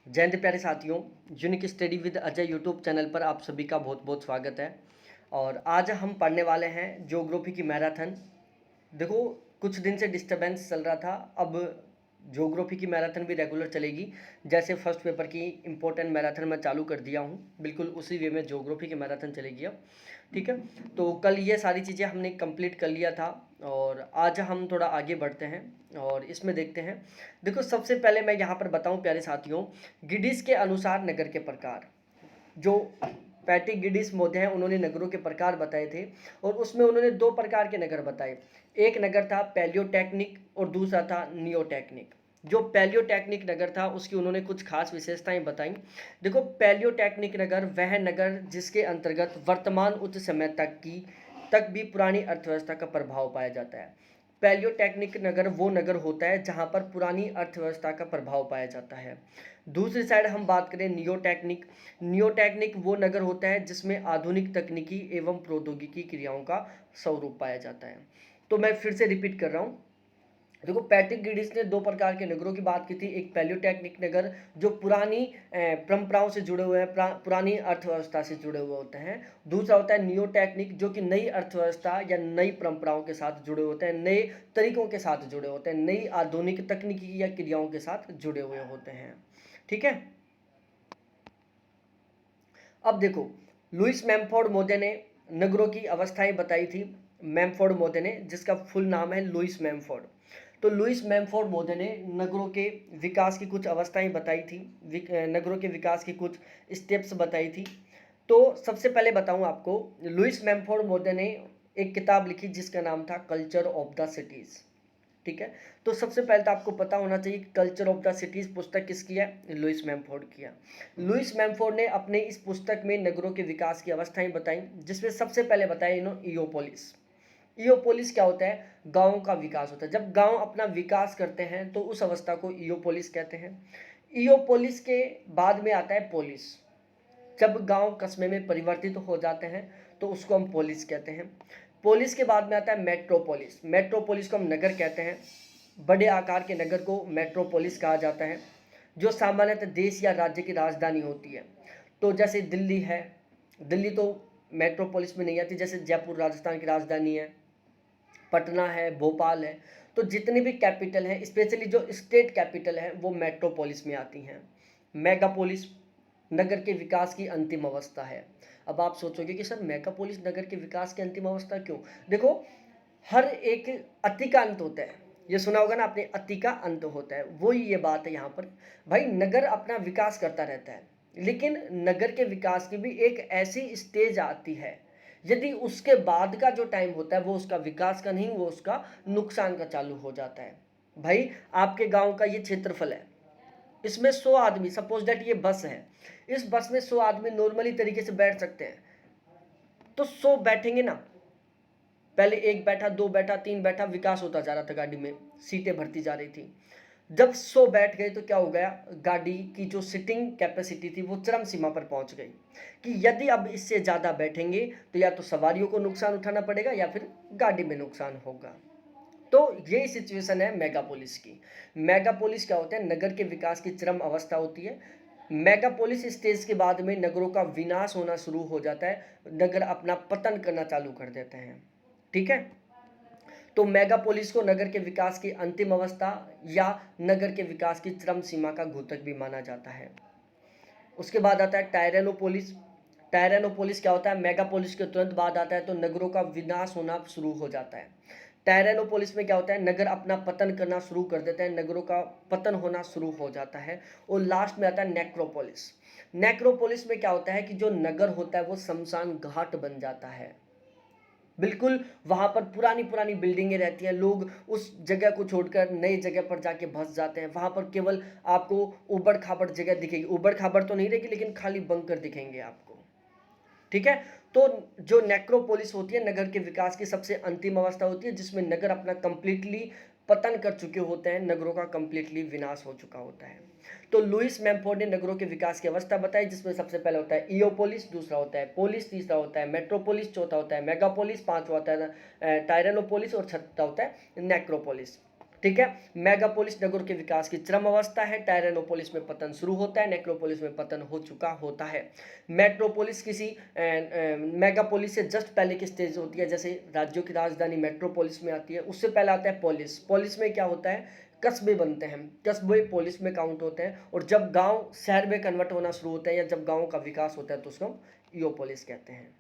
जय हिंद प्यारे साथियों। Unique study with Ajay YouTube channel पर आप सभी का बहुत बहुत स्वागत है। और आज हम पढ़ने वाले हैं ज्योग्राफी की मैराथन। देखो, कुछ दिन से डिस्टरबेंस चल रहा था, अब ज्योग्राफी की मैराथन भी रेगुलर चलेगी। जैसे फर्स्ट पेपर की इम्पोर्टेंट मैराथन मैं चालू कर दिया हूँ, बिल्कुल उसी वे में ज्योग्राफी की मैराथन चलेगी अब। ठीक है, तो कल ये सारी चीज़ें हमने कंप्लीट कर लिया था और आज हम थोड़ा आगे बढ़ते हैं और इसमें देखते हैं। देखो, सबसे पहले मैं यहाँ पर बताऊँ प्यारे साथियों, गिडीज के अनुसार नगर के प्रकार। जो पैट्रिक गिडिस मोदे हैं, उन्होंने नगरों के प्रकार बताए थे और उसमें उन्होंने दो प्रकार के नगर बताए। एक नगर था पैलियोटेक्निक और दूसरा था नियोटेक्निक। जो पैलियोटेक्निक नगर था उसकी उन्होंने कुछ खास विशेषताएं बताई। देखो, पैलियोटेक्निक नगर वह नगर जिसके अंतर्गत वर्तमान उच्च समय तक भी पुरानी अर्थव्यवस्था का प्रभाव पाया जाता है। पैलियोटेक्निक नगर वो नगर होता है जहाँ पर पुरानी अर्थव्यवस्था का प्रभाव पाया जाता है। दूसरी साइड हम बात करें नियोटेक्निक। नियोटेक्निक वो नगर होता है जिसमें आधुनिक तकनीकी एवं प्रौद्योगिकी क्रियाओं का स्वरूप पाया जाता है। तो मैं फिर से रिपीट कर रहा हूँ। देखो, पैट्रिक गिडिस ने दो प्रकार के नगरों की बात की थी। एक पैलियोटेक्निक नगर जो पुरानी परंपराओं से जुड़े हुए हैं, पुरानी अर्थव्यवस्था से जुड़े हुए होते हैं। दूसरा होता है नियोटेक्निक जो कि नई अर्थव्यवस्था या नई परंपराओं के साथ जुड़े होते हैं, नए तरीकों के साथ जुड़े होते हैं, नई आधुनिक तकनीकी या क्रियाओं के साथ जुड़े हुए होते हैं। ठीक है, अब देखो, लुइस मैमफोर्ड मोदे ने नगरों की अवस्थाएं बताई थी। मैमफोर्ड मोदे ने, जिसका फुल नाम है लुइस मैमफोर्ड। तो लुइस मैमफोर्ड मोदे ने नगरों के विकास की कुछ अवस्थाएं बताई थी, नगरों के विकास की कुछ स्टेप्स बताई थी। तो सबसे पहले बताऊं आपको, लुइस मैमफोर्ड मोदे ने एक किताब लिखी जिसका नाम था कल्चर ऑफ द सिटीज़। ठीक है, तो सबसे पहले तो आपको पता होना चाहिए कल्चर ऑफ द सिटीज पुस्तक किसकी है? लुइस मैमफोर्ड की है। लुइस मैमफोर्ड ने अपने इस पुस्तक में नगरों के विकास की अवस्थाएं बताई, जिसमें सबसे पहले बताया इन्होंने इयोपोलिस। इयोपोलिस क्या होता है? गाँव का विकास होता है। जब गाँव अपना विकास करते हैं तो उस अवस्था को इयोपोलिस कहते हैं। इयोपोलिस के बाद में आता है पोलिस। जब गांव कस्बे में परिवर्तित हो जाते हैं तो उसको हम पोलिस कहते हैं। पोलिस के बाद में आता है मेट्रोपोलिस। मेट्रोपोलिस को हम नगर कहते हैं। बड़े आकार के नगर को मेट्रोपोलिस कहा जाता है, जो सामान्यतः देश या राज्य की राजधानी होती है। तो जैसे दिल्ली है, दिल्ली तो मेट्रोपोलिस में नहीं आती। जैसे जयपुर राजस्थान की राजधानी है, पटना है, भोपाल है। तो जितनी भी कैपिटल हैं, स्पेशली जो स्टेट कैपिटल है, वो मेट्रोपोलिस में आती हैं। मेगापोलिस नगर के विकास की अंतिम अवस्था है। अब आप सोचोगे कि सर मेगापोलिस नगर के विकास की अंतिम अवस्था क्यों? देखो, हर एक अति का अंत होता है। ये सुना होगा ना आपने, अति का अंत होता है। वही ये बात है यहाँ पर। भाई, नगर अपना विकास करता रहता है, लेकिन नगर के विकास की भी एक ऐसी स्टेज आती है, यदि उसके बाद का जो टाइम होता है वो उसका विकास का नहीं, वो उसका नुकसान का चालू हो जाता है। भाई, आपके गांव का ये क्षेत्रफल है, इसमें 100 आदमी, सपोज दैट ये बस है, इस बस में 100 आदमी नॉर्मली तरीके से बैठ सकते हैं। तो 100 बैठेंगे ना, पहले एक बैठा, दो बैठा, तीन बैठा, विकास होता जा रहा था, गाड़ी में सीटें भरती जा रही थी। जब 100 बैठ गए तो क्या हो गया? गाड़ी की जो सिटिंग कैपेसिटी थी वो चरम सीमा पर पहुंच गई कि यदि अब इससे ज़्यादा बैठेंगे तो या तो सवारियों को नुकसान उठाना पड़ेगा या फिर गाड़ी में नुकसान होगा। तो यही सिचुएशन है मेगापोलिस की। मेगापोलिस क्या होता है? नगर के विकास की चरम अवस्था होती है। मेगापोलिस स्टेज के बाद में नगरों का विनाश होना शुरू हो जाता है, नगर अपना पतन करना चालू कर देते हैं। ठीक है, तो मेगापोलिस को नगर के विकास की अंतिम अवस्था या नगर के विकास की चरम सीमा का घोतक भी माना जाता है। उसके बाद आता है टायरेनोपोलिस। टायरेनोपोलिस क्या होता है? मेगापोलिस के तुरंत बाद आता है, तो नगरों का विनाश होना शुरू हो जाता है। टायरेनोपोलिस में क्या होता है? नगर अपना पतन करना शुरू कर देते हैं, नगरों का पतन होना शुरू हो जाता है। और लास्ट में आता है नेक्रोपोलिस। नेक्रोपोलिस में क्या होता है कि जो नगर होता है वो शमशान घाट बन जाता है। बिल्कुल, वहाँ पर पुरानी पुरानी बिल्डिंगें रहती हैं, लोग उस जगह को छोड़कर नई जगह पर जाके बस जाते हैं। वहाँ पर केवल आपको ऊबड़ खाबड़ जगह दिखेगी, ऊबड़ खाबड़ तो नहीं रहेगी लेकिन खाली बंकर दिखेंगे आपको। ठीक है, तो जो नेक्रोपोलिस होती है नगर के विकास की सबसे अंतिम अवस्था होती है, जिसमें नगर अपना कंप्लीटली पतन कर चुके होते हैं, नगरों का कंप्लीटली विनाश हो चुका होता है। तो लुइस मैमफोर्ड ने नगरों के विकास की अवस्था बताई, जिसमें सबसे पहले होता है इयोपोलिस, दूसरा होता है पोलिस, तीसरा होता है मेट्रोपोलिस, चौथा होता है मेगापोलिस, पांचवा होता है टायरेनोपोलिस और छठा होता है नेक्रोपोलिस। ठीक है। मेगापोलिस नगरों के विकास की चरम अवस्था है। टायरेनोपोलिस में पतन शुरू होता है, नेक्रोपोलिस में पतन हो चुका होता है। मेट्रोपोलिस किसी मेगापोलिस से जस्ट पहले की स्टेज होती है, जैसे राज्यों की राजधानी मेट्रोपोलिस में आती है, उससे पहले आता है पोलिस। पोलिस में क्या होता है, कस्बे बनते हैं, कस्बे पोलिस में काउंट होते हैं, और जब गांव शहर में कन्वर्ट होना शुरू होते हैं या जब गांव का विकास होता है तो उसको ईओपोलिस कहते हैं।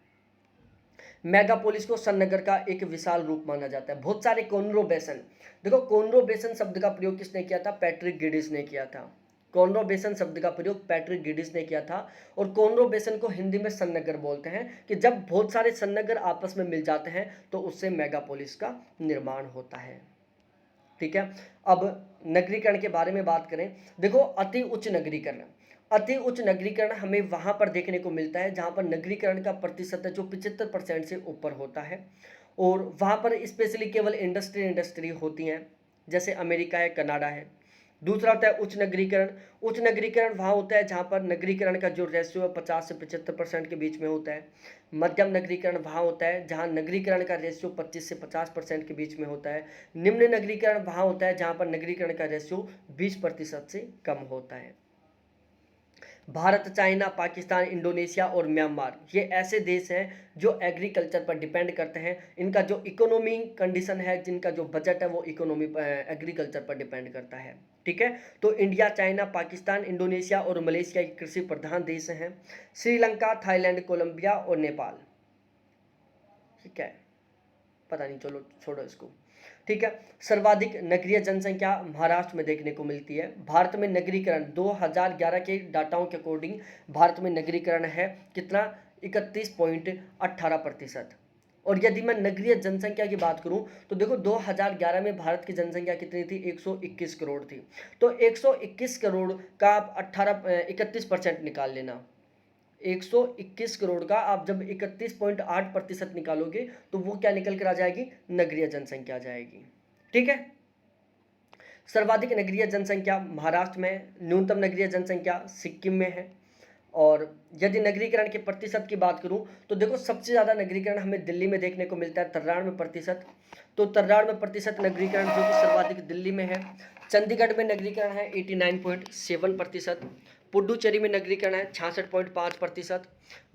मेगापोलिस को सन नगर का एक विशाल रूप माना जाता है। बहुत सारे कोनरो बेसन, देखो कोनरो बेसन शब्द का प्रयोग किसने किया था, पैट्रिक गिडिस ने किया था। कोनरो बेसन शब्द का प्रयोग पैट्रिक गिडिस ने किया था। और कोनरो बेसन को हिंदी में सन नगर बोलते हैं, कि जब बहुत सारे सन नगर आपस में मिल जाते हैं तो उससे मेगापोलिस का निर्माण होता है। ठीक है। अब नगरीकरण के बारे में बात करें, देखो अति उच्च नगरीकरण, अति उच्च नगरीकरण हमें वहां पर देखने को मिलता है जहां पर नगरीकरण का प्रतिशत है जो 75% से ऊपर होता है, और वहां पर स्पेशली केवल इंडस्ट्री होती हैं, जैसे अमेरिका है, कनाडा है। दूसरा होता है उच्च नगरीकरण। उच्च नगरीकरण वहाँ होता है जहाँ पर नगरीकरण का जो रेशियो है 50 से 75% के बीच में होता है। मध्यम नगरीकरण वहाँ होता है जहाँ नगरीकरण का रेशियो 25 से 50% के बीच में होता है। निम्न नगरीकरण वहाँ होता है जहाँ पर नगरीकरण का रेशियो 20% से कम होता है। भारत, चाइना, पाकिस्तान, इंडोनेशिया और म्यांमार, ये ऐसे देश हैं जो एग्रीकल्चर पर डिपेंड करते हैं। इनका जो इकोनॉमी कंडीशन है, जिनका जो बजट है वो इकोनॉमी एग्रीकल्चर पर डिपेंड करता है। ठीक है। तो इंडिया, चाइना, पाकिस्तान, इंडोनेशिया और मलेशिया के कृषि प्रधान देश हैं। श्रीलंका, थाईलैंड, कोलंबिया और नेपाल। ठीक है, पता नहीं, चलो छोड़ो इसको। ठीक है। सर्वाधिक नगरीय जनसंख्या महाराष्ट्र में देखने को मिलती है। भारत में नगरीकरण 2011 के डाटाओं के अकॉर्डिंग भारत में नगरीकरण है कितना, 31.18%। और यदि मैं नगरीय जनसंख्या की बात करूं तो देखो 2011 में भारत की जनसंख्या कितनी थी, 121 करोड़ थी। तो 121 करोड़ का आप 31% निकाल लेना। 121 करोड़ का आप जब 31.8% निकालोगे तो वो क्या निकल कर आ जाएगी, नगरीय जनसंख्या आ जाएगी। ठीक है। सर्वाधिक नगरीय जनसंख्या महाराष्ट्र में, न्यूनतम नगरीय जनसंख्या सिक्किम में है। और यदि नगरीकरण के प्रतिशत की बात करूं तो देखो सबसे ज़्यादा नगरीकरण हमें दिल्ली में देखने को मिलता है, 93%। तो 93% नगरीकरण जो कि सर्वाधिक दिल्ली में है। चंडीगढ़ में नगरीकरण है 89.7%। पुडुचेरी में नगरीकरण है 66.5%।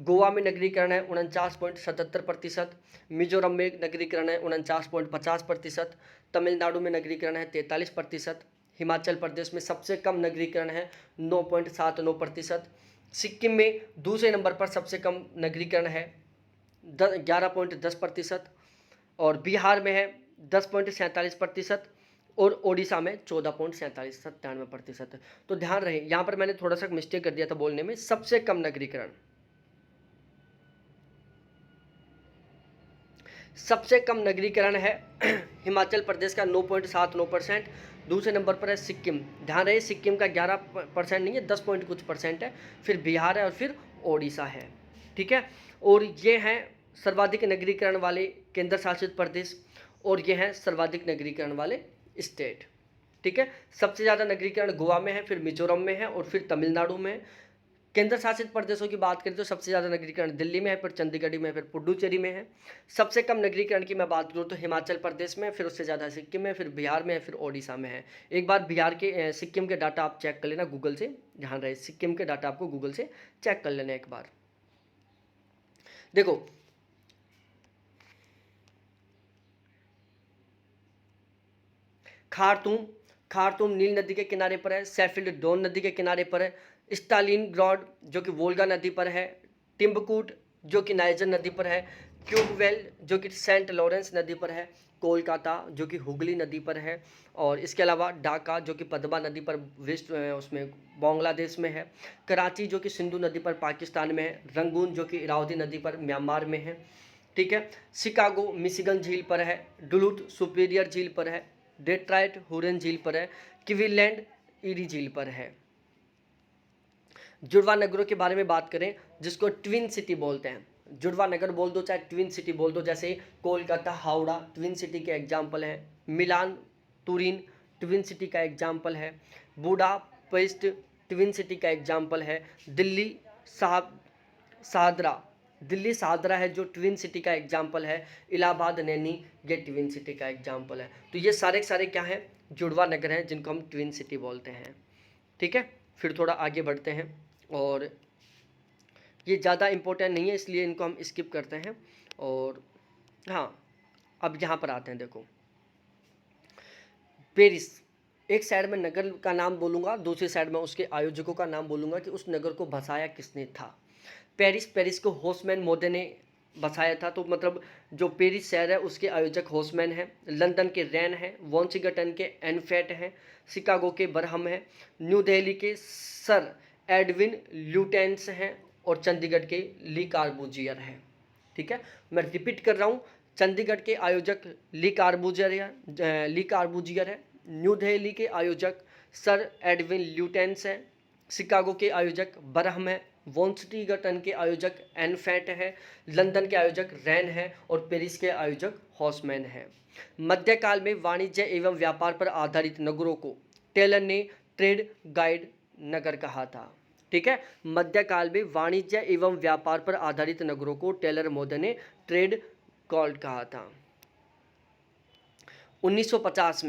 गोवा में नगरीकरण है 49.77%। मिजोरम में नगरीकरण है 49.50%। तमिलनाडु में नगरीकरण है 43%। हिमाचल प्रदेश में सबसे कम नगरीकरण है 9.79%। सिक्किम में दूसरे नंबर पर सबसे कम नगरीकरण है 11.10%। और बिहार में है 10.47%। और ओडिशा में 14.97% तो ध्यान रहे, यहाँ पर मैंने थोड़ा सा मिस्टेक कर दिया था बोलने में। सबसे कम नगरीकरण, सबसे कम नगरीकरण है हिमाचल प्रदेश का 9.79%। दूसरे नंबर पर है सिक्किम। ध्यान रहे सिक्किम का 11% नहीं है, 10 पॉइंट कुछ परसेंट है। फिर बिहार है और फिर ओडिशा है। ठीक है। और ये हैं सर्वाधिक नगरीकरण वाले केंद्र शासित प्रदेश, और ये हैं सर्वाधिक नगरीकरण वाले स्टेट। ठीक है। सबसे ज़्यादा नगरीकरण गोवा में है, फिर मिजोरम में है और फिर तमिलनाडु में है। केंद्र शासित प्रदेशों की बात करें तो सबसे ज़्यादा नगरीकरण दिल्ली में है, फिर चंडीगढ़ में है, फिर पुडुचेरी में है। सबसे कम नगरीकरण की मैं बात करूँ तो हिमाचल प्रदेश में, फिर उससे ज़्यादा सिक्किम में, फिर बिहार में है, फिर ओडिशा में है। एक बार बिहार के सिक्किम के डाटा आप चेक कर लेना गूगल से, ध्यान रहे सिक्किम के डाटा आपको गूगल से चेक कर लेना एक बार। देखो खारतूम नील नदी के किनारे पर है। सैफिल्ड डोन नदी के किनारे पर है। स्टालिनग्राड जो कि वोल्गा नदी पर है। टिम्बकूट जो कि नाइजर नदी पर है। ट्यूबवेल जो कि सेंट लॉरेंस नदी पर है। कोलकाता जो कि हुगली नदी पर है। और इसके अलावा ढाका जो कि पद्मा नदी पर वेस्ट उसमें बांग्लादेश में है। कराची जो कि सिंधु नदी पर पाकिस्तान में है। रंगून जो कि इरावदी नदी पर म्यांमार में है। ठीक है। शिकागो मिशिगन झील पर है। डुलूथ सुपीरियर झील पर है। डेट्राइट हुरन झील पर है। क्वीनलैंड ईरी झील पर है। जुड़वा नगरों के बारे में बात करें जिसको ट्विन सिटी बोलते हैं, जुड़वा नगर बोल दो चाहे ट्विन सिटी बोल दो, जैसे कोलकाता हावड़ा ट्विन सिटी के एग्जाम्पल है। मिलान तुरिन ट्विन सिटी का एग्जाम्पल है। बुडापेस्ट ट्विन सिटी का एग्जाम्पल है। दिल्ली सादरा है जो ट्विन सिटी का एग्जाम्पल है। इलाहाबाद नैनी ये ट्विन सिटी का एग्जाम्पल है। तो ये सारे क्या हैं, जुड़वा नगर हैं जिनको हम ट्विन सिटी बोलते हैं। ठीक है, फिर थोड़ा आगे बढ़ते हैं, और ये ज़्यादा इम्पोर्टेंट नहीं है इसलिए इनको हम स्किप करते हैं। और हाँ, अब यहाँ पर आते हैं। देखो, पेरिस, एक साइड में नगर का नाम बोलूँगा, दूसरी साइड में उसके आयोजकों का नाम बोलूँगा कि उस नगर को बसाया किसने था। पेरिस को होसमैन मोदे ने बसाया था। तो मतलब जो पेरिस शहर है उसके आयोजक होसमैन हैं, लंदन के रैन हैं, वॉशिंगटन के एनफेट हैं, शिकागो के बरहम हैं, न्यू दिल्ली के सर एडविन ल्यूटेंस हैं, और चंडीगढ़ के ली कार्बूजियर हैं। ठीक है, मैं रिपीट कर रहा हूँ। चंडीगढ़ के आयोजक ली कार्बूजियर है, न्यू दिल्ली के आयोजक सर एडविन ल्यूटेंस हैं, शिकागो के आयोजक बरहम है, वॉशिंगटन के आयोजक एनफेट है, लंदन के आयोजक रैन है, और पेरिस के आयोजक हॉसमैन है। मध्यकाल में वाणिज्य एवं व्यापार पर आधारित नगरों को टेलर ने ट्रेड गाइड नगर कहा था। ठीक है, मध्यकाल में वाणिज्य एवं व्यापार पर आधारित नगरों को टेलर मोदे ने ट्रेड गाइड कहा था। 1950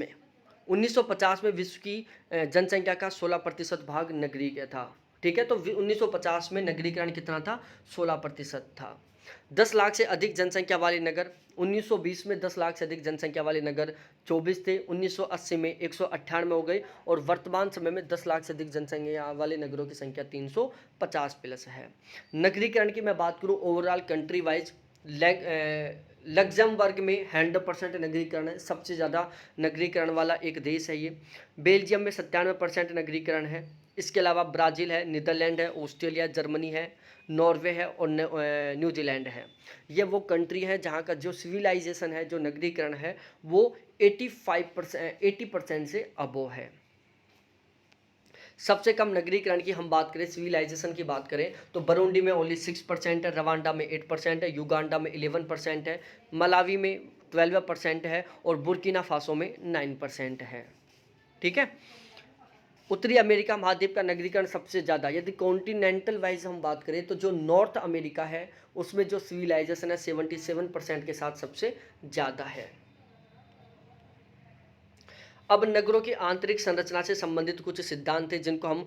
में विश्व की जनसंख्या का 16% भाग नगरीय था। ठीक है, तो 1950 में नगरीकरण कितना था? 16% था। 10 लाख से अधिक जनसंख्या वाले नगर 1920 में 10 लाख से अधिक जनसंख्या वाले नगर 24 थे, 1980 में 198 हो गए, और वर्तमान समय में 10 लाख से अधिक जनसंख्या वाले नगरों की संख्या 350 प्लस है। नगरीकरण की मैं बात करूँ ओवरऑल कंट्री वाइज, लग्जमबर्ग में 100% नगरीकरण है, सबसे ज़्यादा नगरीकरण वाला एक देश है ये। बेल्जियम में 97% नगरीकरण है। इसके अलावा ब्राज़ील है, नीदरलैंड है, ऑस्ट्रेलिया, जर्मनी है, नॉर्वे है, और न्यूजीलैंड है। ये वो कंट्री है जहाँ का जो सिविलाइजेशन है, जो नगरीकरण है, वो 80% से अबोव है। सबसे कम नगरीकरण की हम बात करें, सिविलाइजेशन की बात करें, तो बरूंडी में ओनली 6% है, रवांडा में 8% है, युगांडा में 11% है, मलावी में 12% है, और बुर्किना फासो में 9% है। ठीक है, उत्तरी अमेरिका महाद्वीप का नगरीकरण सबसे ज़्यादा, यदि कॉन्टिनेंटल वाइज हम बात करें तो जो नॉर्थ अमेरिका है उसमें जो सिविलाइजेशन है 77% के साथ सबसे ज़्यादा है। अब नगरों की आंतरिक संरचना से संबंधित कुछ सिद्धांत हैं जिनको हम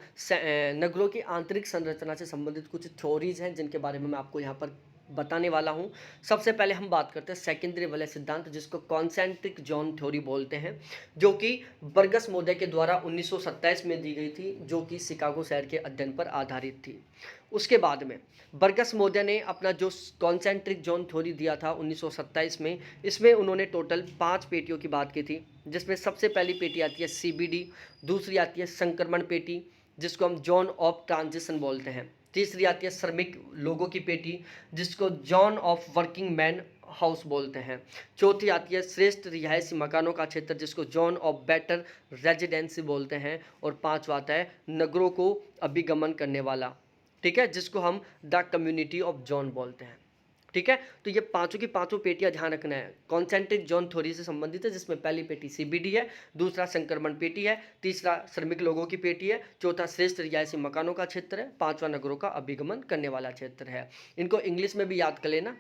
नगरों की आंतरिक संरचना से संबंधित कुछ थ्योरीज हैं जिनके बारे में मैं आपको यहाँ पर बताने वाला हूँ। सबसे पहले हम बात करते हैं सेकेंडरी वाले सिद्धांत, जिसको कॉन्सेंट्रिक जोन थ्योरी बोलते हैं, जो कि बर्गस मोदे के द्वारा 1927 में दी गई थी, जो कि शिकागो शहर के अध्ययन पर आधारित थी। उसके बाद में बर्गस मोदे ने अपना जो कॉन्सेंट्रिक जोन थ्योरी दिया था 1927 में, इसमें उन्होंने टोटल 5 पेटियों की बात की थी, जिसमें सबसे पहली पेटी आती है CBD, दूसरी आती है संक्रमण पेटी जिसको हम जोन ऑफ ट्रांजिशन बोलते हैं, तीसरी आती है श्रमिक लोगों की पेटी जिसको zone of working man house बोलते हैं, चौथी आती है श्रेष्ठ रिहायशी मकानों का क्षेत्र जिसको जोन ऑफ बेटर रेजिडेंसी बोलते हैं, और पांचवा आता है नगरों को अभिगमन करने वाला, ठीक है, जिसको हम द कम्युनिटी ऑफ जोन बोलते हैं। ठीक है, तो ये पांचों की पांचों पेटियां ध्यान रखना है, कॉन्सेंट्रिक जोन थ्योरी से संबंधित है, जिसमें पहली पेटी CBD है, दूसरा संक्रमण पेटी है, तीसरा श्रमिक लोगों की पेटी है, चौथा श्रेष्ठ रिहायशी मकानों का क्षेत्र है, पांचवा नगरों का अभिगमन करने वाला क्षेत्र है। इनको इंग्लिश में भी याद कर लेना।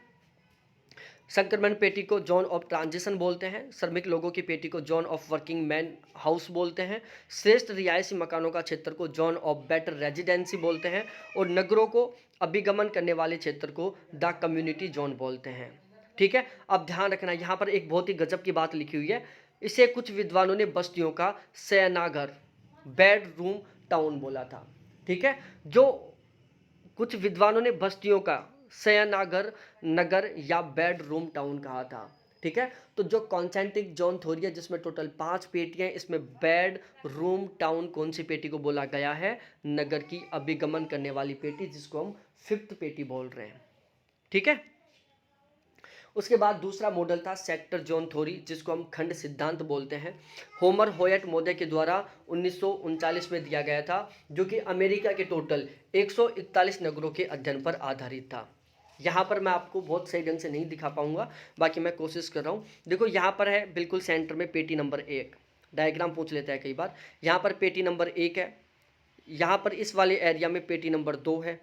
संक्रमण पेटी को जोन ऑफ ट्रांजिशन बोलते हैं, श्रमिक लोगों की पेटी को zone of working man house बोलते हैं, श्रेष्ठ रिहायशी मकानों का क्षेत्र को जोन ऑफ बेटर रेजिडेंसी बोलते हैं, और नगरों को अभिगमन करने वाले क्षेत्र को द कम्युनिटी जोन बोलते हैं। ठीक है, अब ध्यान रखना, यहाँ पर एक बहुत ही गजब की बात लिखी हुई है, इसे कुछ विद्वानों ने बस्तियों का शयनागार बेडरूम टाउन बोला था। ठीक है, जो कुछ विद्वानों ने बस्तियों का शयनागार नगर या बेडरूम टाउन कहा था। ठीक है, तो जो कॉन्सेंट्रिक जोन थ्योरी है जिसमें टोटल 5 पेटियां, इसमें बेड रूम टाउन कौन सी पेटी को बोला गया है? नगर की अभिगमन करने वाली पेटी, जिसको हम 5th पेटी बोल रहे हैं। ठीक है, उसके बाद दूसरा मॉडल था सेक्टर जोन थ्योरी, जिसको हम खंड सिद्धांत बोलते हैं, होमर होयट मोदे के द्वारा 1939 में दिया गया था, जो कि अमेरिका के टोटल 141 नगरों के अध्ययन पर आधारित था। यहाँ पर मैं आपको बहुत सही ढंग से नहीं दिखा पाऊंगा, बाकी मैं कोशिश कर रहा हूँ। देखो यहाँ पर है बिल्कुल सेंटर में पेटी नंबर 1, डायग्राम पूछ लेता है कई बार। यहाँ पर पेटी नंबर 1 है, यहाँ पर इस वाले एरिया में पेटी नंबर 2 है।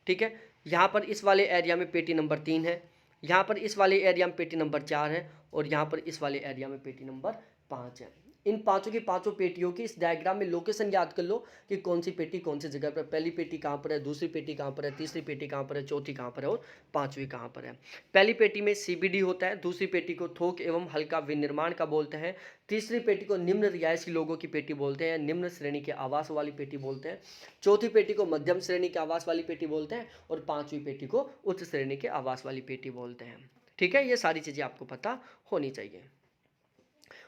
ठीक है, यहाँ पर इस वाले एरिया में पेटी नंबर 3 है, यहाँ पर इस वाले एरिया में पेटी नंबर 4 है, और यहाँ पर इस वाले एरिया में पेटी नंबर 5 है। इन पांचों की पांचों पेटियों की इस डायग्राम में लोकेशन याद कर लो कि कौन सी पेटी कौन सी जगह पर, पहली पेटी कहाँ पर है, दूसरी पेटी कहाँ पर है, तीसरी पेटी कहाँ पर है, चौथी कहाँ पर है और पांचवी कहाँ पर है। पहली पेटी में सीबीडी होता है, दूसरी पेटी को थोक एवं हल्का विनिर्माण का बोलते हैं, तीसरी पेटी को निम्न रिहायशी लोगों की पेटी बोलते हैं, निम्न श्रेणी के आवास वाली पेटी बोलते हैं, चौथी पेटी को मध्यम श्रेणी के आवास वाली पेटी बोलते हैं और पांचवी पेटी को उच्च श्रेणी के आवास वाली पेटी बोलते हैं। ठीक है, ये सारी चीजें आपको पता होनी चाहिए।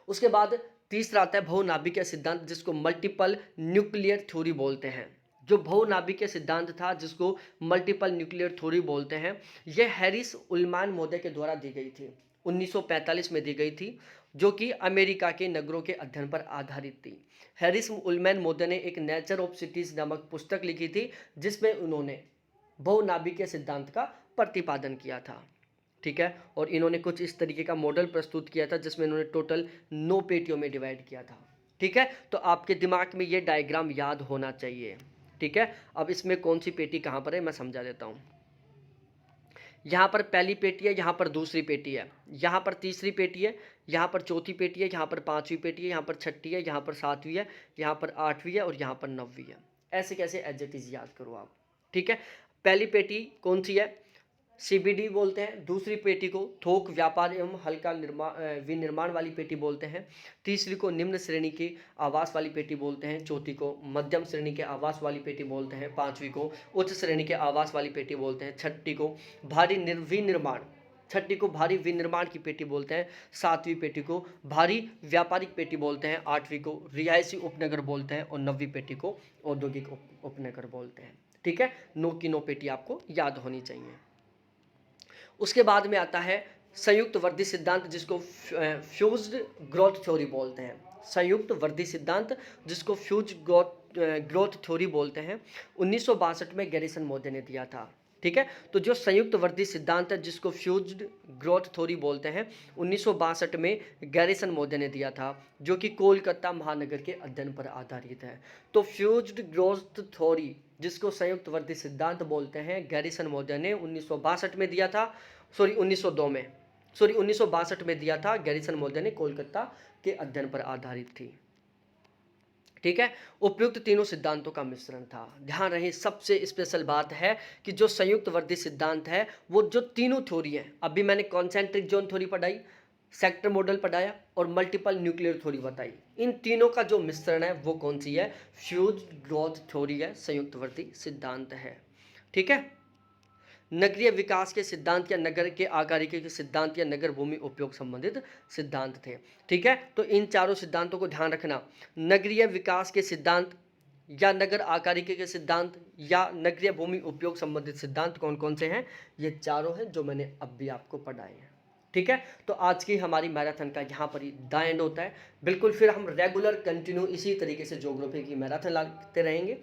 उसके बाद तीसरा आता है बहुनाभिकीय सिद्धांत, जिसको मल्टीपल न्यूक्लियर थ्योरी बोलते हैं। जो बहुनाभिकीय सिद्धांत था जिसको मल्टीपल न्यूक्लियर थ्योरी बोलते हैं, यह हैरिस उल्मान महोदय के द्वारा दी गई थी, 1945 में दी गई थी, जो कि अमेरिका के नगरों के अध्ययन पर आधारित थी। हैरिस उल्मान महोदय ने एक नेचर ऑफ सिटीज नामक पुस्तक लिखी थी, जिसमें उन्होंने बहुनाभिकीय सिद्धांत का प्रतिपादन किया था। ठीक है, और इन्होंने कुछ इस तरीके का मॉडल प्रस्तुत किया था जिसमें इन्होंने टोटल 9 पेटियों में डिवाइड किया था। ठीक है, तो आपके दिमाग में ये डायग्राम याद होना चाहिए। ठीक है, अब इसमें कौन सी पेटी कहाँ पर है मैं समझा देता हूँ। यहाँ पर पहली पेटी है, यहाँ पर दूसरी पेटी है, यहाँ पर तीसरी पेटी है, यहाँ पर चौथी पेटी है, यहाँ पर पांचवी पेटी है, यहाँ पर छठी है, यहाँ पर सातवीं है, यहाँ पर आठवीं है और यहाँ पर नौवीं है। ऐसे कैसे एडजेक्टिव्स याद करो आप। ठीक है, पहली पेटी कौन सी है, सीबीडी बोलते हैं, दूसरी पेटी को थोक व्यापार एवं हल्का विनिर्माण वाली पेटी बोलते हैं, तीसरी को निम्न श्रेणी की आवास वाली पेटी बोलते हैं, चौथी को मध्यम श्रेणी के आवास वाली पेटी बोलते हैं, पांचवी को उच्च श्रेणी के आवास वाली पेटी बोलते हैं, छठी को भारी विनिर्माण की पेटी बोलते हैं, सातवीं पेटी को भारी व्यापारिक पेटी बोलते हैं, आठवीं को रिहायशी उपनगर बोलते हैं और नौवीं पेटी को औद्योगिक उपनगर बोलते हैं। ठीक है, 9 की 9 पेटी आपको याद होनी चाहिए। उसके बाद में आता है संयुक्त वर्दी सिद्धांत, जिसको फ्यूज्ड ग्रोथ थ्योरी बोलते हैं। संयुक्त वर्दी सिद्धांत जिसको फ्यूज ग्रोथ थ्योरी बोलते हैं, 1962 में गैरिसन महोदय ने दिया था। ठीक है, तो जो संयुक्त वर्दी सिद्धांत है जिसको फ्यूज्ड ग्रोथ थ्योरी बोलते हैं, 1962 में गैरिसन महोदय ने दिया था, जो कि कोलकाता महानगर के अध्ययन पर आधारित है। तो फ्यूज्ड ग्रोथ थ्योरी जिसको संयुक्त वर्दी सिद्धांत बोलते हैं, गैरिसन महोदय ने 1962 में दिया था, 1962 में दिया था, गैरिसन महोदय ने कोलकाता के अध्ययन पर आधारित थी। ठीक है, उपयुक्त तीनों सिद्धांतों का मिश्रण था। ध्यान रहे, सबसे स्पेशल बात है कि जो संयुक्त वर्दी सिद्धांत है वो जो तीनों थ्योरी है, अभी मैंने कॉन्सेंट्रिक जोन थ्योरी पढ़ाई, सेक्टर मॉडल पढ़ाया और मल्टीपल न्यूक्लियर थ्योरी बताई, इन तीनों का जो मिश्रण है वो कौन सी है, फ्यूज ग्रोथ थ्योरी है, संयुक्त वर्दी सिद्धांत है। ठीक है, नगरीय विकास के सिद्धांत या नगर के आकारिकी के सिद्धांत या नगर भूमि उपयोग संबंधित सिद्धांत थे। ठीक है, तो इन चारों सिद्धांतों को ध्यान रखना, नगरीय विकास के सिद्धांत या नगर आकारिकी के सिद्धांत या नगरीय भूमि उपयोग संबंधित सिद्धांत कौन कौन से हैं, ये चारों हैं जो मैंने अब भी आपको पढ़ाए हैं। ठीक है, तो आज की हमारी मैराथन का यहाँ पर ही द एंड होता है। बिल्कुल फिर हम रेगुलर कंटिन्यू इसी तरीके से ज्योग्राफी की मैराथन लाते रहेंगे।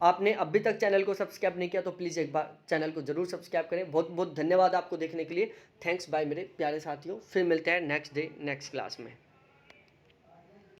आपने अभी तक चैनल को सब्सक्राइब नहीं किया तो प्लीज़ एक बार चैनल को जरूर सब्सक्राइब करें। बहुत बहुत धन्यवाद आपको देखने के लिए। थैंक्स बाय मेरे प्यारे साथियों, फिर मिलते हैं नेक्स्ट डे नेक्स्ट क्लास में।